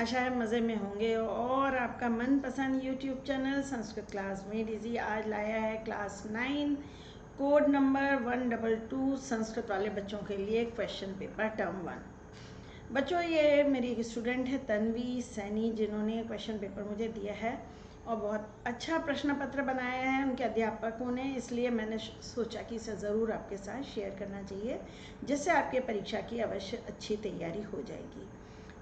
आशा है मज़े में होंगे। और आपका मनपसंद YouTube channel Sanskrit class made easy आज लाया है क्लास 9 कोड नंबर 122 संस्कृत वाले बच्चों के लिए क्वेश्चन पेपर टर्म 1। बच्चों, ये मेरी एक स्टूडेंट है तन्वी सैनी, जिन्होंने क्वेश्चन पेपर मुझे दिया है और बहुत अच्छा प्रश्न पत्र बनाया है उनके अध्यापकों ने, इसलिए मैंने सोचा कि इसे ज़रूर आपके साथ शेयर करना चाहिए, जिससे आपके परीक्षा की अवश्य अच्छी तैयारी हो जाएगी।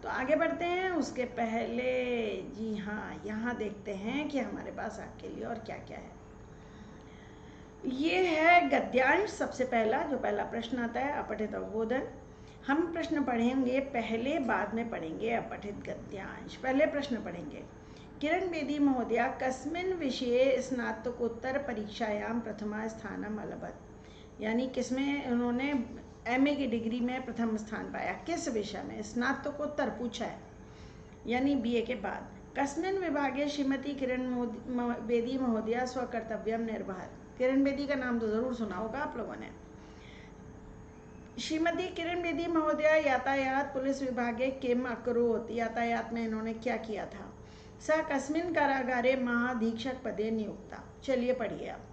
तो आगे बढ़ते हैं। उसके पहले जी हाँ, यहाँ देखते हैं कि हमारे पास आपके लिए और क्या क्या है। ये है गद्यांश। सबसे पहला जो पहला प्रश्न आता है अपठित अवबोधन। हम प्रश्न पढ़ेंगे पहले, बाद में पढ़ेंगे अपठित गद्यांश। पहले प्रश्न पढ़ेंगे। किरण बेदी महोदया कस्मिन् विषये स्नातकोत्तर परीक्षायां प्रथमा स्थानम अलभत, यानी किसमें उन्होंने एमए की डिग्री में प्रथम स्थान पाया, किस विषय में। स्नातकोत्तर पूछा है, यानी बीए के बाद। कस्मिन् विभागे श्रीमती किरण बेदी महोदया स्वकर्तव्यम निर्वहत। किरण बेदी का नाम तो जरूर सुना होगा आप लोगों ने। श्रीमती किरण बेदी महोदया यातायात पुलिस विभागे किम अकरोत, यातायात में इन्होंने क्या किया था। स कस्मिन् कारागारे महाधीक्षक पदे नियुक्ता। चलिए पढ़िए आप।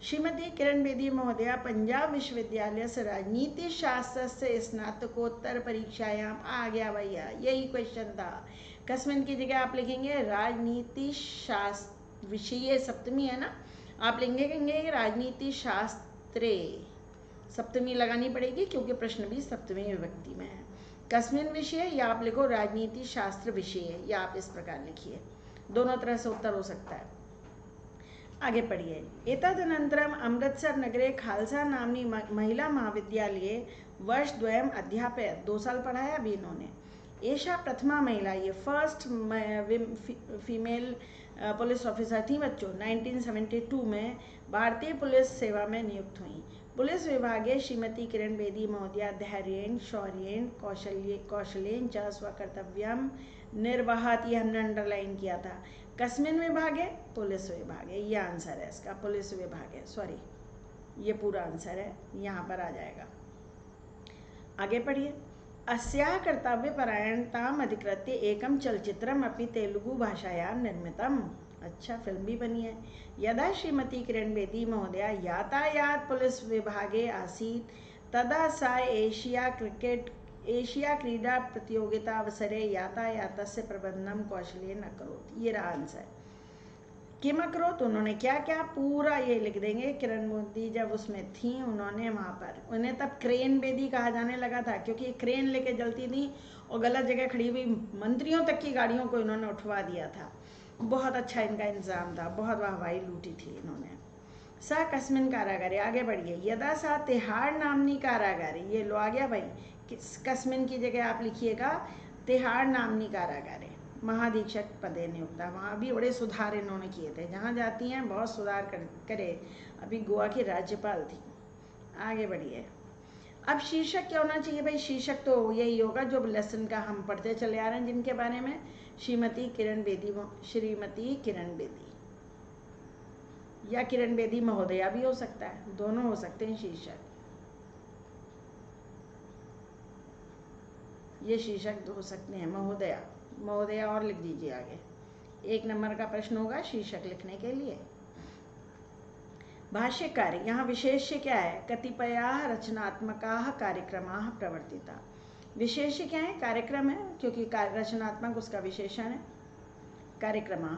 श्रीमती किरण बेदी महोदया पंजाब विश्वविद्यालय से राजनीति शास्त्र से स्नातकोत्तर परीक्षायाम आ गया भैया, यही क्वेश्चन था। कस्मिन की जगह आप लिखेंगे राजनीति शास्त्र, विषय सप्तमी है ना, आप लिखेंगे राजनीति शास्त्रे, सप्तमी लगानी पड़ेगी क्योंकि प्रश्न भी सप्तमी विभक्ति में है। कस्मिन विषय या आप लिखो राजनीति शास्त्र विषय, या आप इस प्रकार लिखिए, दोनों तरह से उत्तर हो सकता है। आगे पढ़िए। एतदनन्तरम अमृतसर नगरे खालसा नामनी महिला महाविद्यालये वर्षद्वयम् अध्यापयत्। 2 साल पढ़ाया अभी इन्होंने। एषा प्रथमा महिला, ये फर्स्ट फीमेल पुलिस ऑफिसर थी बच्चों। 1972 में भारतीय पुलिस सेवा में नियुक्त हुई। पुलिस विभागे श्रीमती किरण बेदी महोदया धैर्येण शौर्येण कौशलेन च स्वकर्तव्यम निर्वहत, ये हमने अंडरलाइन किया था। कस्मिन विभागे, पुलिस विभागे, ये आंसर है इसका, पुलिस विभागे, सॉरी ये पूरा आंसर है, यहाँ पर आ जाएगा। आगे पढ़िए। अस्याः कर्तव्यपरायणताम् अधिकृत्य एकं चलचित्रम् अपि तेलुगु भाषायां निर्मितम्। अच्छा, फिल्म भी बनी है। यदा श्रीमती किरण बेदी महोदया यातायात पुलिस विभागे आसीत् तदा सा एशिया क्रीडा प्रतियोगिता अवसरे यातायातस्य प्रबंधन कौशलेन अकरोत्। ये रहा आंसर। किम अकरोत्, उन्होंने क्या क्या, पूरा ये लिख देंगे। किरण बेदी जब उसमें थी, उन्होंने वहाँ पर, उन्हें तब क्रेन बेदी कहा जाने लगा था क्योंकि क्रेन लेके चलती थी और गलत जगह खड़ी हुई मंत्रियों तक की गाड़ियों को इन्होंने उठवा दिया था। बहुत अच्छा इनका इंतजाम था, बहुत वाहवाही लूटी थी इन्होंने। सा कस्मिन कारागारे, आगे बढ़िए। यदा सा तिहाड़ नामनी कारागारे, ये लो आ गया भाई, कस्मिन की जगह आप लिखिएगा तिहाड़ नामनी कारागारे महाधीक्षक पदे नियुक्ता। वहाँ भी बड़े सुधार इन्होंने किए थे, जहाँ जाती हैं बहुत सुधार करे। अभी गोवा की राज्यपाल थी। आगे बढ़िए। अब शीर्षक क्या होना चाहिए भाई, शीर्षक तो यही होगा जो लेसन का हम पढ़ते चले आ रहे हैं, जिनके बारे में, श्रीमती किरण बेदी, श्रीमती किरण बेदी या किरण बेदी महोदया भी हो सकता है, दोनों हो सकते हैं शीर्षक। ये शीर्षक हो सकते हैं महोदया, महोदया और लिख दीजिए आगे। 1 नंबर का प्रश्न होगा शीर्षक लिखने के लिए। भाष्य कार्य, यहाँ विशेष्य क्या है, कतिपयाः रचनात्मकाः कार्यक्रमाः प्रवर्तिता। विशेष्य क्या है, कार्यक्रम है, क्योंकि रचनात्मक उसका विशेषण है। कार्यक्रमाः,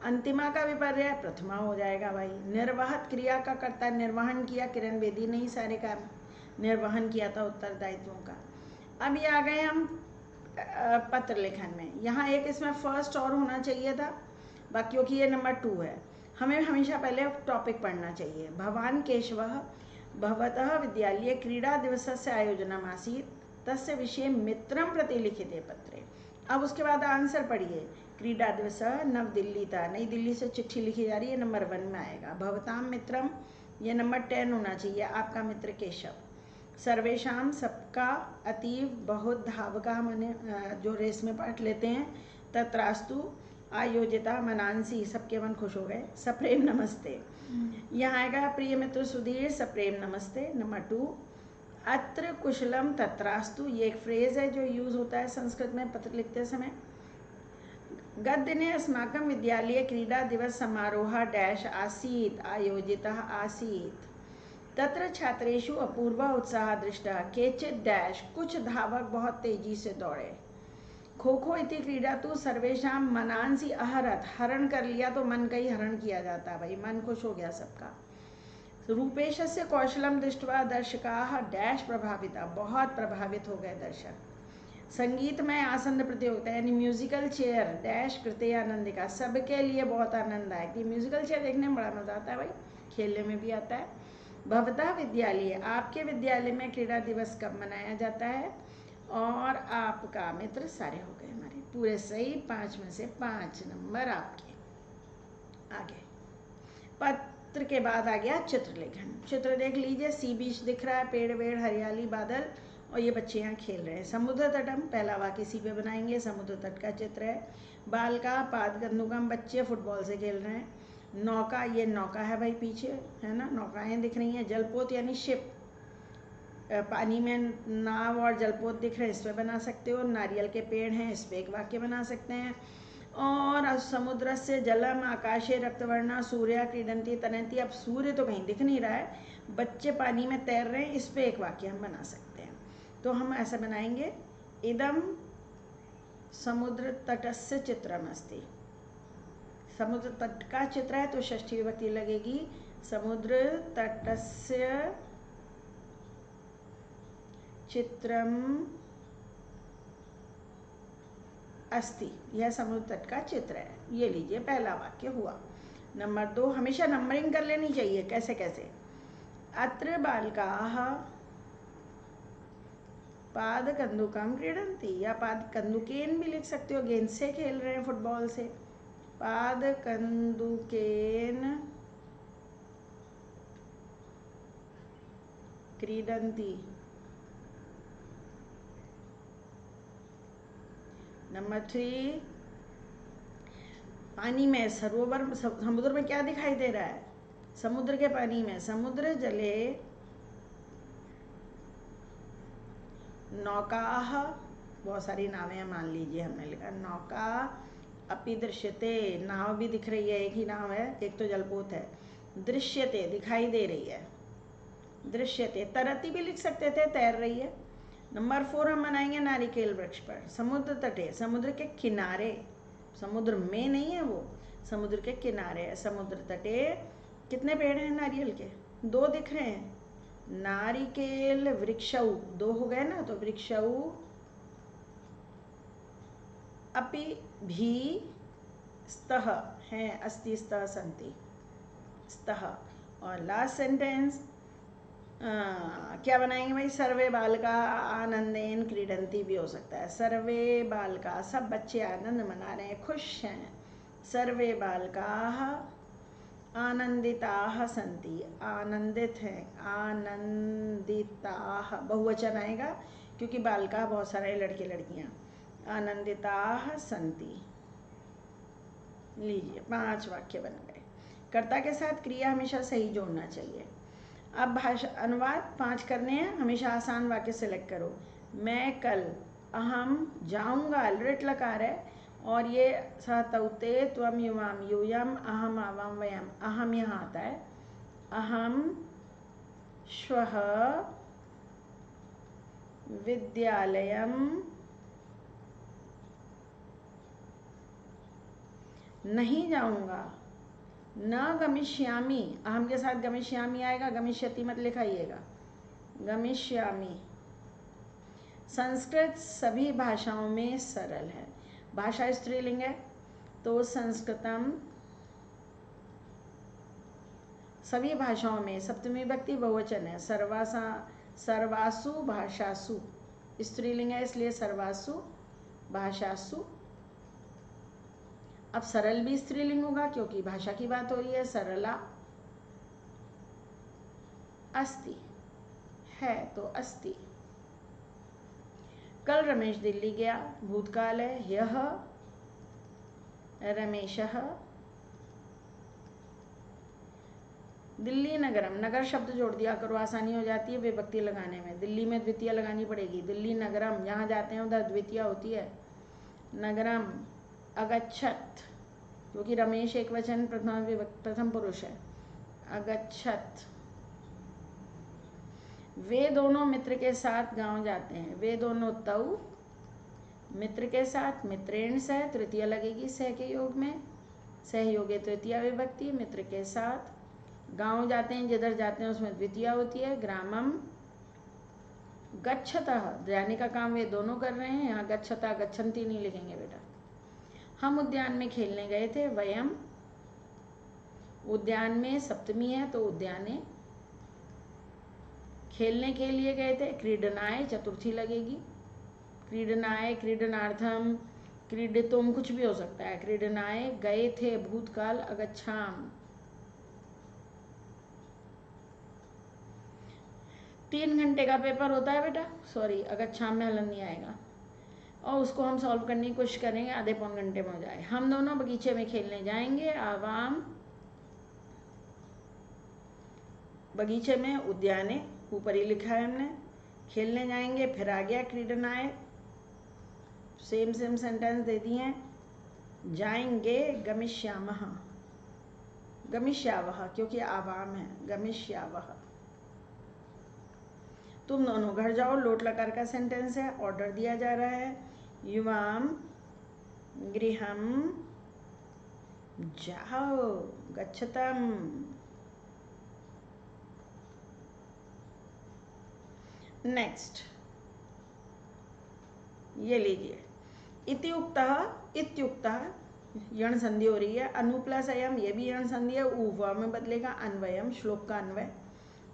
अंतिमा का विपर्य प्रथमा हो जाएगा भाई। निर्वाहत क्रिया का कर्ता, निर्वहन किया किरण बेदी ने ही सारे काम निर्वहन किया था उत्तरदायित्वों का। अब ये आ गए हम पत्र लेखन में। यहाँ एक इसमें फर्स्ट और होना चाहिए था, बाकियों की ये नंबर 2 है। हमें हमेशा पहले टॉपिक पढ़ना चाहिए। भवान केशवः भवतः विद्यालये क्रीडा दिवसस्य आयोजनम् आसीत् तस्य विषये मित्रं प्रति लिखिते पत्रे। अब उसके बाद आंसर पढ़िए। क्रीडा दिवस नव दिल्ली था, नई दिल्ली से चिट्ठी लिखी जा रही है, नंबर 1 में आएगा। भवताम मित्रम, ये नंबर 10 होना चाहिए, आपका मित्र केशव। सर्वेशाम, सबका, अतीव, बहुत, धावका माने जो रेस में पार्ट लेते हैं। तत्रास्तु, आयोजिता, मनांसी, सबके मन खुश हो गए। सप्रेम नमस्ते, यहाँ आएगा प्रिय मित्र सुधीर, सप्रेम नमस्ते। नंबर 2, अत्र कुशलम तत्रास्तु, ये एक फ्रेज है जो यूज होता है संस्कृत में पत्र लिखते समय। गतदिने अस्माकं विद्यालये क्रीडा दिवस समारोहः डैश आसीत् आयोजितः आसीत्। तत्र छात्रेषु अपूर्व उत्साह दृष्टः। केचित् डैश कुछ धावक बहुत तेजी से दौड़े। खो खो इति क्रीडा तो सर्वेषां मनांसि अहरत। हरण कर लिया तो मन का ही हरण किया जाता है भाई, मन खुश हो गया सबका। रूपेशस्य कौशलम दृष्ट्वा दर्शकाः डैश प्रभाविता, बहुत प्रभावित हो गए दर्शक। संगीतमय आसन प्रतियोगिता यानी म्यूजिकल चेयर डैश कृते आनंदिका, सबके लिए बहुत आनंददायक थी। म्यूजिकल चेयर देखने में बड़ा मजा आता है भाई, खेलने में भी आता है। भवता विद्यालय, आपके विद्यालय में क्रीड़ा दिवस कब मनाया जाता है? और आपका मित्र सारे हो गए हमारे पूरे सही, 5 में से 5 नंबर आपके। आगे पत्र के बाद आ गया चित्रलेखन। चित्र देख लीजिए, सी बीच दिख रहा है, पेड़ वेड़ हरियाली बादल, और ये बच्चे यहाँ खेल रहे हैं। समुद्र तटम, पहला वाक्य सी पे बनाएंगे, समुद्र तट का चित्र है। बालका पाद गंदुकम, बच्चे फुटबॉल से खेल रहे हैं। नौका, ये नौका है भाई पीछे, है ना, नौकाएं दिख रही हैं। जलपोत यानी शिप, पानी में नाव और जलपोत दिख रहे हैं, इस पर बना सकते हो। नारियल के पेड़ हैं, इस पर एक वाक्य बना सकते हैं। और समुद्र से जलम आकाशे रक्तवर्णा सूर्या क्रीडंती तनंती, अब सूर्य तो कहीं दिख नहीं रहा है, बच्चे पानी में तैर रहे हैं, इस पर एक वाक्य हम बना सकते हैं। तो हम ऐसा बनाएंगे, इदम समुद्र तटस्य चित्रमस्ति। समुद्र तट का चित्र है तो षष्ठी विभक्ति लगेगी। समुद्र तटस्य चित्रम अस्ति, यह समुद्र तट का चित्र है। ये लीजिए, पहला वाक्य हुआ। नंबर 2, हमेशा नंबरिंग कर लेनी चाहिए, कैसे कैसे। अत्र बालकाः पाद कंदुकम क्रीडन्ति, या पाद कंदुकेन भी लिख सकते हो, गेंद से खेल रहे हैं, फुटबॉल से। पाद कंदुकेन क्रीडन्ति। नंबर 3, पानी में सरोवर, समुद्र में क्या दिखाई दे रहा है? समुद्र के पानी में, समुद्र जले नौकाः, बहुत सारी नावें मान लीजिए, हमने लिखा नौका अपि दृश्यते, नाव भी दिख रही है, एक ही नाव है, एक तो जलपोत है। दृश्यते, दिखाई दे रही है। दृश्यते, तरती भी लिख सकते थे, तैर रही है। नंबर 4 हम बनाएंगे नारिकेल वृक्ष पर। समुद्र तटे, समुद्र के किनारे, समुद्र में नहीं है वो, समुद्र के किनारे है। समुद्र तटे कितने पेड़ हैं नारियल के? 2 दिख रहे हैं। नारिकेल वृक्षौ, 2 हो गए ना, तो वृक्षौ अपि भी स्तः हैं, अस्ति स्तः सन्ति, स्तः। और लास्ट सेंटेंस क्या बनाएंगे भाई? सर्वे बालका आनंदेन क्रीडंती भी हो सकता है। सर्वे बालका, सब बच्चे आनंद मना रहे हैं, खुश हैं। सर्वे बालकाः आनंदिताः सन्ति, आनंदित हैं, आनंदिताः बहुवचन आएगा क्योंकि बालका बहुत सारे लड़के लड़कियां। आनंदिताः सन्ति, लीजिए 5 वाक्य बन गए। कर्ता के साथ क्रिया हमेशा सही जोड़ना चाहिए। अब भाषा अनुवाद 5 करने हैं, हमेशा आसान वाक्य सेलेक्ट करो। मैं कल, अहम जाऊंगा, लृट लकार है, और ये स तौते त्वम युवाम यूयम अहम आवाम वयम, अहम यहाँ आता है। अहम श्वः विद्यालयम नहीं जाऊंगा। न गमिष्यामि, अहम के साथ गमिष्यामि आएगा, गमिष्यति मत लिखाइएगा, गमिष्यामि। संस्कृत सभी भाषाओं में सरल है। भाषा स्त्रीलिंग है तो संस्कृतम, सभी भाषाओं में, सप्तमी विभक्ति बहुवचन है। सर्वासु भाषासु, स्त्रीलिंग है इसलिए सर्वासु भाषासु। अब सरल भी स्त्रीलिंग होगा क्योंकि भाषा की बात हो रही है। सरला, अस्ति है तो अस्ति। कल रमेश दिल्ली गया, भूतकाल है। यह रमेशः दिल्ली नगरम, नगर शब्द जोड़ दिया करो, आसानी हो जाती है विभक्ति लगाने में। दिल्ली में द्वितीय लगानी पड़ेगी। दिल्ली नगरम, यहाँ जाते हैं उधर द्वितीय होती है। नगरम अगच्छत, क्योंकि रमेश एक वचन प्रथम पुरुष है। अगच्छत। वे दोनों मित्र के साथ गांव जाते हैं। वे दोनों तऊ मित्र के साथ, मित्रेण सह तृतीया लगेगी सह के योग में, सहयोगे तृतीया विभक्ति, मित्र के साथ गांव जाते हैं, जिधर जाते हैं उसमें द्वितीया होती है। ग्रामम गच्छतः, जाने का काम वे दोनों कर रहे हैं। यहाँ गच्छता गच्छन्ति नहीं लिखेंगे बेटा। हम उद्यान में खेलने गए थे। वयम, उद्यान में सप्तमी है तो उद्याने, खेलने के लिए गए थे। क्रीडनाय चतुर्थी लगेगी। क्रीडनाय, क्रीडनार्थम, क्रीडितुम कुछ भी हो सकता है। क्रीडनाय गए थे, भूतकाल अगच्छाम। 3 घंटे का पेपर होता है बेटा, सॉरी अगच्छाम में हलन नहीं आएगा, और उसको हम सॉल्व करने की कोशिश करेंगे, आधे पौन घंटे में हो जाए। हम दोनों बगीचे में खेलने जाएंगे। आवाम बगीचे में, उद्याने ऊपर ही लिखा है हमने, खेलने जाएंगे। फिर आ गया क्रीडनाय, सेम सेंटेंस दे दिए हैं। जाएंगे गमिष्यामः, गमिष्यावः क्योंकि आवाम है, गमिष्यावः। तुम दोनों घर जाओ, लोट लकार का सेंटेंस है, ऑर्डर दिया जा रहा है। युवाम गृहम जाओ, गच्छतम। नेक्स्ट ये लीजिए, इत्युक्तः, इत्युक्तः यण संधि हो रही है। अनु प्लस अयम, ये भी यण संधि है, उवा में बदलेगा। अन्वयम, श्लोक का अन्वय।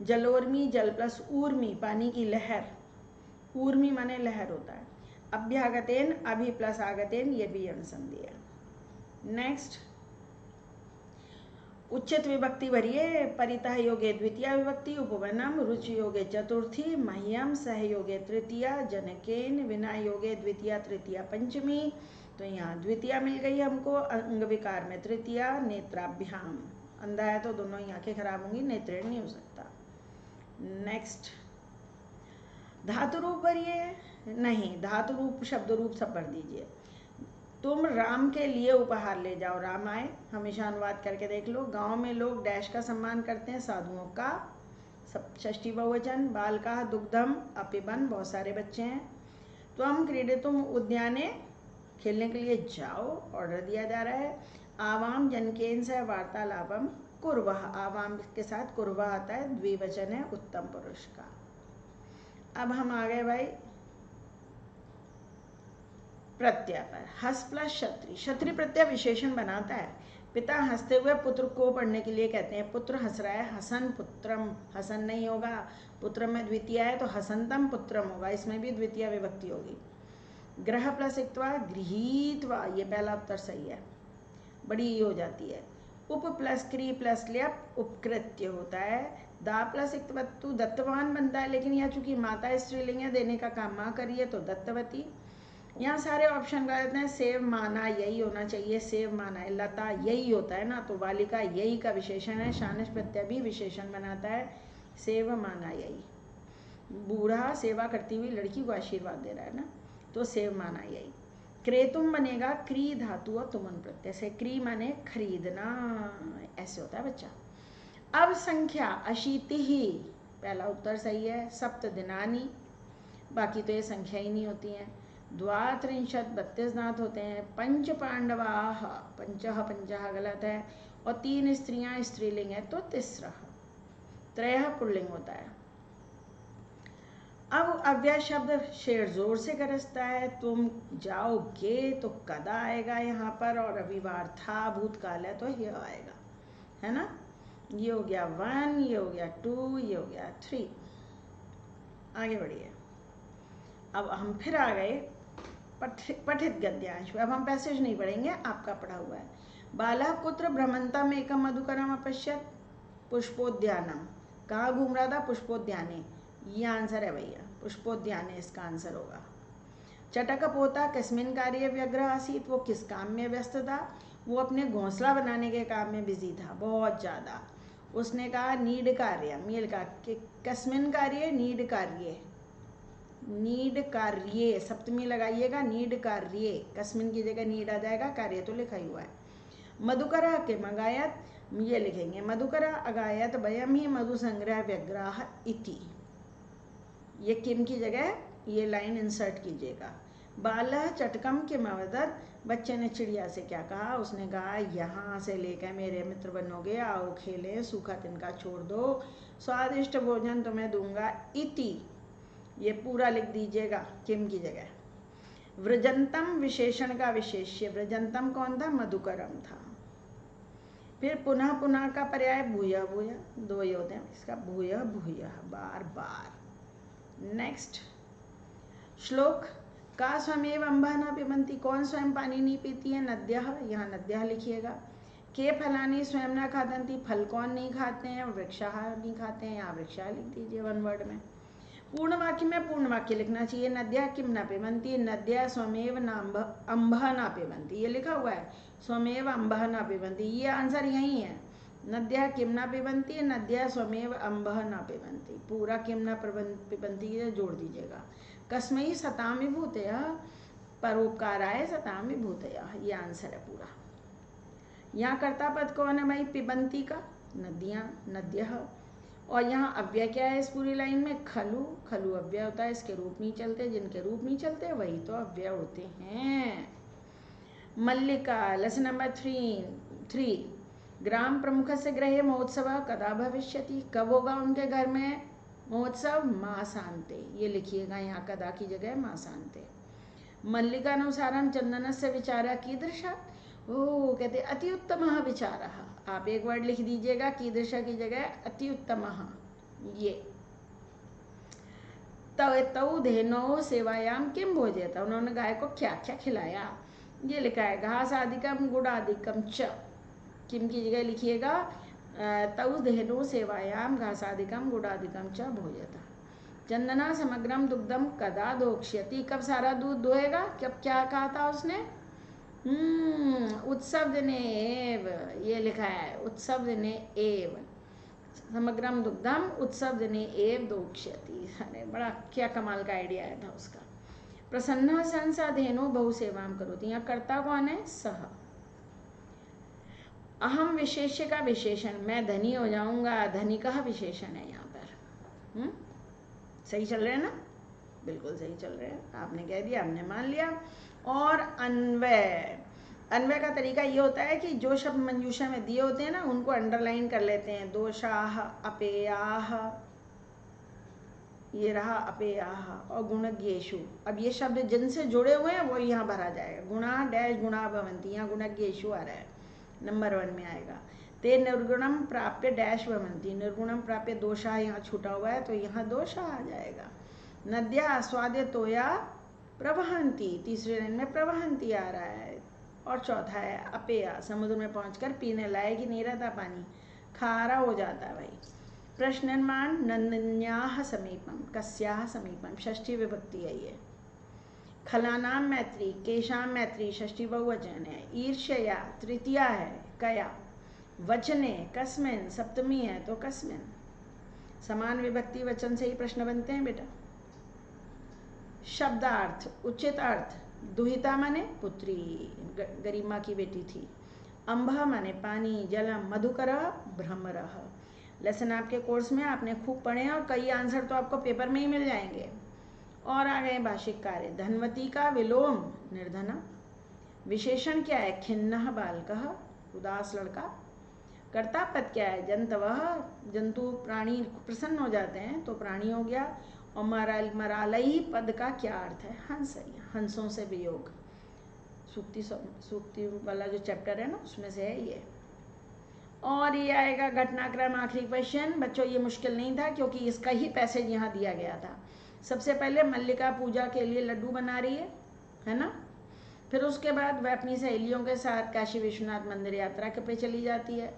जलोर्मी, जल प्लस ऊर्मी, पानी की लहर। ऊर्मी माने लहर होता है। अभ्यागतेन, अभि प्लस आगतेन, ये भी यण संधि है। नेक्स्ट, उच्चित विभक्ति भरिए। परितः योगे द्वितीया विभक्ति, उपवनम, रुचि योगे चतुर्थी, मह्यम सहयोगे तृतीया, जनकेन, विना योगे द्वितीया तृतीया पंचमी। तो यहाँ द्वितीया मिल गई हमको, अंग विकार में तृतीया। नेत्राभ्याम, अंधा है तो दोनों ही आंखें खराब होंगी, नेत्रेण नहीं हो सकता। नेक्स्ट, धातु रूप भरिए। नहीं, धातु रूप शब्द रूप सब भर दीजिए। तुम राम के लिए उपहार ले जाओ। राम आए, हमेशा अनुवाद करके देख लो। गांव में लोग डैश का सम्मान करते हैं, साधुओं का। सब षष्ठी बहुवचन। बाल का दुग्धम, अपिबन, बहुत सारे बच्चे हैं। त्वम क्रीडितुम उद्याने, खेलने के लिए जाओ, ऑर्डर दिया जा रहा है। आवाम जनकेन से वार्तालापम कुर्वः, आवाम के साथ कुर्वः आता है, द्विवचन है उत्तम पुरुष का। अब हम आ गए भाई प्रत्यय पर। हस प्लस क्षत्रि, क्षत्रि प्रत्यय विशेषण बनाता है। पिता हंसते हुए पुत्र को पढ़ने के लिए कहते हैं। पुत्र हंस रहा है, हसन पुत्रम, हसन नहीं होगा, पुत्रम में द्वितीय है तो हसंतम पुत्रम होगा, इसमें भी द्वितीय विभक्ति होगी। ग्रह प्लस इक्त्वा, गृहीत्वा, ये पहला उत्तर सही है, बड़ी हो जाती है। उप प्लस क्री प्लस ल्यप, उपकृत्य होता है। दा प्लस इक्तवत्तु, दत्तवान बनता है, लेकिन यह चूंकि माता स्त्रीलिंग है, देने का काम माँ करिए तो दत्तवती। यहाँ सारे ऑप्शन गलत हैं। सेव माना यही होना चाहिए, सेव माना है। लता यही होता है ना, तो वालिका यही का विशेषण है। शानिश प्रत्यय भी विशेषण बनाता है, सेव माना यही। बूढ़ा सेवा करती हुई लड़की को आशीर्वाद दे रहा है ना, तो सेव माना यही। क्रेतुम बनेगा क्री धातु और तुमन प्रत्यय से। क्री माने खरीदना, ऐसे होता है बच्चा। अब संख्या अशीति ही, पहला उत्तर सही है। सप्त दिनानी, बाकी तो ये संख्या ही नहीं होती हैं। द्वात्रिंशत, 32 दांत होते हैं। पंच पांडवाः, पंचः पंचः गलत है, और 3 स्त्रियां स्त्रीलिंग है तो तिस्रः। त्रयः पुल्लिंग होता है। अब अव्यय शब्द शेर जोर से गरजता है। तुम जाओगे तो कदा आएगा यहाँ पर, और अभिवार था, भूतकाल है तो ये आएगा, है ना। ये हो गया 1, ये हो गया 2, ये हो गया 3। आगे बढ़िए। अब हम फिर आ गए पठित गद्यांश। अब हम पैसेज नहीं पढ़ेंगे, आपका पढ़ा हुआ है। बाला पुत्र भ्रमंतम एकम मधुकरम अपश्यत पुष्पोद्यानम, कहाँ घूम रहा था? पुष्पोद्याने, ये आंसर है भैया, पुष्पोद्याने इसका आंसर होगा। चटक पोता किस्मिन कार्य व्यग्र आसीत, वो किस काम में व्यस्त था? वो अपने घोंसला बनाने के काम में बिजी था, बहुत ज़्यादा। उसने कहा नीड कार्य, मील का, कि कस्मिन कार्य, नीड कार्य, नीड कार्ये, सप्तमी लगाइएगा, नीड कार्ये, कस्मिन की जगह नीड आ जाएगा, कार्य तो लिखा ही हुआ है। मधुकरा के मगायत, ये लिखेंगे मधुकरा अगायत वयम ही मधु संग्रह व्यग्राह इति, ये किम की जगह ये लाइन इंसर्ट कीजिएगा। बालह चटकम किम अवदत, बच्चे ने चिड़िया से क्या कहा, उसने कहा यहाँ से लेकर मेरे मित्र बनोगे, आओ खेलें, सूखा तिनका छोड़ दो, स्वादिष्ट भोजन तुम्हें दूंगा, इति, ये पूरा लिख दीजिएगा किम की जगह। व्रजंतम विशेषण का विशेष्य, व्रजंतम कौन था, मधुकरम था। फिर पुनः पुनः का पर्याय भूय भूय, दो ही होते हैं इसका, भूय भूय, बार बार। नेक्स्ट श्लोक, का स्वमेव अम्बः न पिबन्ति, कौन स्वयं पानी नहीं पीती है, नद्यः, यहाँ नद्यः लिखिएगा। के फलानि स्वयं न खादन्ति, फल कौन नहीं खाते हैं, वृक्षाः नहीं खाते हैं, यहाँ वृक्षाः लिख दीजिए वन वर्ड में। पूर्ण वाक्य में पूर्ण वाक्य लिखना चाहिए, नद्या किम न पिबन्ति, नद्या स्वमेव अम्बः न पिबन्ति, ये लिखा हुआ है, स्वमेव अम्बः न पिबन्ति, ये आंसर यही है, नद्या किम न पिबन्ति, नद्या स्वमेव अम्बः न पिबन्ति, पूरा किम न पिबन्ति जोड़ दीजिएगा। कस्मै सतामि भूतयः, परोपकाराय सतामि भूतयः, ये आंसर है पूरा। यहाँ कर्ता पद कौन है भाई, पिबन्ति का, नदियाँ, नद्यः, और यहाँ अव्यय क्या है इस पूरी लाइन में, खलु, खलु अव्यय होता है, इसके रूप नहीं चलते, जिनके रूप नहीं चलते वही तो अव्यय होते हैं। मल्लिका, लेसन नंबर 3, ग्राम प्रमुख से गृहे महोत्सव कदा भविष्यति, कब होगा उनके घर में महोत्सव, मासान्ते, ये लिखिएगा यहाँ कदा की जगह मासान्ते। मल्लिकानुसारम चंदनस्य विचारः कीदृशः, ओ कहते अति उत्तमः विचारः, आप एक वर्ड लिख दीजिएगा कीदृशः की जगह अति उत्तमः। ये तौ धेनो सेवायाम किम भोज्यत, उन्होंने गाय को क्या क्या खिलाया, ये लिखा है। घास आदिकम गुड़ आदिकम च, किम की जगह लिखिएगा तौ धेनो सेवायाम घासादिकम गुड़ादिकम च भोज्यत। चंदना समग्रम दुग्धम कदा दोक्ष्यति, कब सारा दूध दोहेगा, कब क्या कहा था उसने, उत्सव दिने एव, ये लिखा है उत्सव दिने एव, समग्रम दुग्धम उत्सव दिने एव दोक्ष्यति। अरे बड़ा क्या कमाल का आइडिया आया था उसका। प्रसन्न सन सा धेनु बहु सेवाम करोति, यहाँ कर्ता कौन है, सह। अहम विशेष्य का विशेषण, मैं धनी हो जाऊंगा, धनी का विशेषण है यहाँ पर। सही चल रहे हैं ना, बिल्कुल सही चल रहे हैं, आपने कह दिया हमने मान लिया। और अन्वय, अन्वय का तरीका ये होता है कि जो शब्द मंजूषा में दिए होते हैं ना उनको अंडरलाइन कर लेते हैं, दोषाह, अपेयाह, ये रहा अपेयाह, और गुणज्ञेषु, अब ये शब्द जिनसे जुड़े हुए हैं वो यहाँ भरा जाएगा, गुणा डैश गुणा भवन्ति, यहाँ गुणज्ञेषु आ रहा है, नंबर 1 में आएगा। ते निर्गुणम प्राप्य डैश भवन्ति, निर्गुणम प्राप्य दोषा यहाँ छूटा हुआ है तो यहाँ दोषा आ जाएगा। नद्या आस्वाद्य तोया प्रवहंती, तीसरे लाइन में प्रवहंती आ रहा है। और चौथा है अपेया, समुद्र में पहुंचकर पीने लायक ही नहीं रहता पानी, खारा हो जाता है भाई। प्रश्न निर्माण, नन्याः समीपम, कस्याः समीपम, षष्ठी विभक्ति है ये। खलानाम मैत्री, केशाम मैत्री, षष्ठी बहुवचन है। ईर्ष्या तृतीया है, कया। वचने कस्मिन, सप्तमी है तो कस्मिन। समान विभक्ति वचन से ही प्रश्न बनते हैं बेटा। शब्दार्थ, उचित अर्थ, दुहिता माने पुत्री, गरिमा की बेटी थी। अंबा माने पानी, जलम, मधुकरः, भ्रमरः। लेसन आपके कोर्स में आपने खूब पढ़े हैं और कई आंसर तो आपको पेपर में ही मिल जाएंगे। और आ गए भाषिक कार्य। धनवती का विलोम, निर्धना। विशेषण क्या है, खिन्नः बालकः, उदास लड़का। कर्ता पद क्या है, जंतवः, जंतु प्राणी प्रसन्न हो जाते हैं तो प्राणी हो गया। और मरालई पद का क्या अर्थ है, हंस, हंसों से वियोग। सूक्ति वाला जो चैप्टर है ना उसमें से है ये। और ये आएगा घटनाक्रम, आखिरी क्वेश्चन। बच्चों ये मुश्किल नहीं था क्योंकि इसका ही पैसेज यहाँ दिया गया था। सबसे पहले मल्लिका पूजा के लिए लड्डू बना रही है ना। फिर उसके बाद वह अपनी सहेलियों के साथ काशी विश्वनाथ मंदिर यात्रा के पे चली जाती है।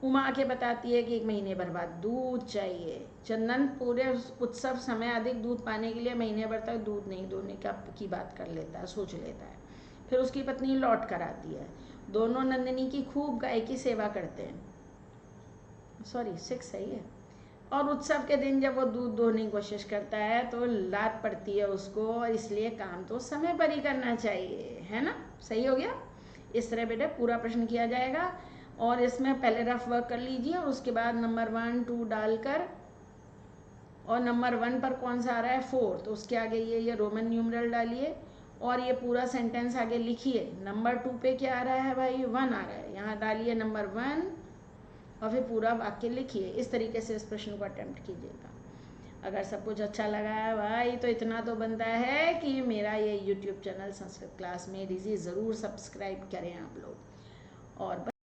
उमा आके बताती है कि 1 महीने भर बाद दूध चाहिए। चंदन पूरे उत्सव समय अधिक दूध पाने के लिए महीने भर तक दूध नहीं दोने की बात कर लेता है, सोच लेता है। फिर उसकी पत्नी लौट कर आती है। दोनों नंदिनी की खूब गाय की सेवा करते हैं। 6 है ये। और उत्सव के दिन जब वो दूध दोहने की कोशिश करता है तो लात पड़ती है उसको, और इसलिए काम तो समय पर ही करना चाहिए, है ना। सही हो गया। इस तरह बेटा पूरा प्रश्न किया जाएगा, और इसमें पहले रफ वर्क कर लीजिए और उसके बाद नंबर 1 2 डालकर, और नंबर 1 पर कौन सा आ रहा है 4, तो उसके आगे ये रोमन न्यूमरल डालिए और ये पूरा सेंटेंस आगे लिखिए। नंबर 2 पे क्या आ रहा है भाई 1 आ रहा है, यहाँ डालिए नंबर 1 और फिर पूरा वाक्य लिखिए। इस तरीके से इस प्रश्न को अटेम्प्ट कीजिएगा। अगर सब कुछ अच्छा लगा है भाई तो इतना तो बनता है कि मेरा ये यूट्यूब चैनल संस्कृत क्लास में डीजी ज़रूर सब्सक्राइब करें आप लोग। और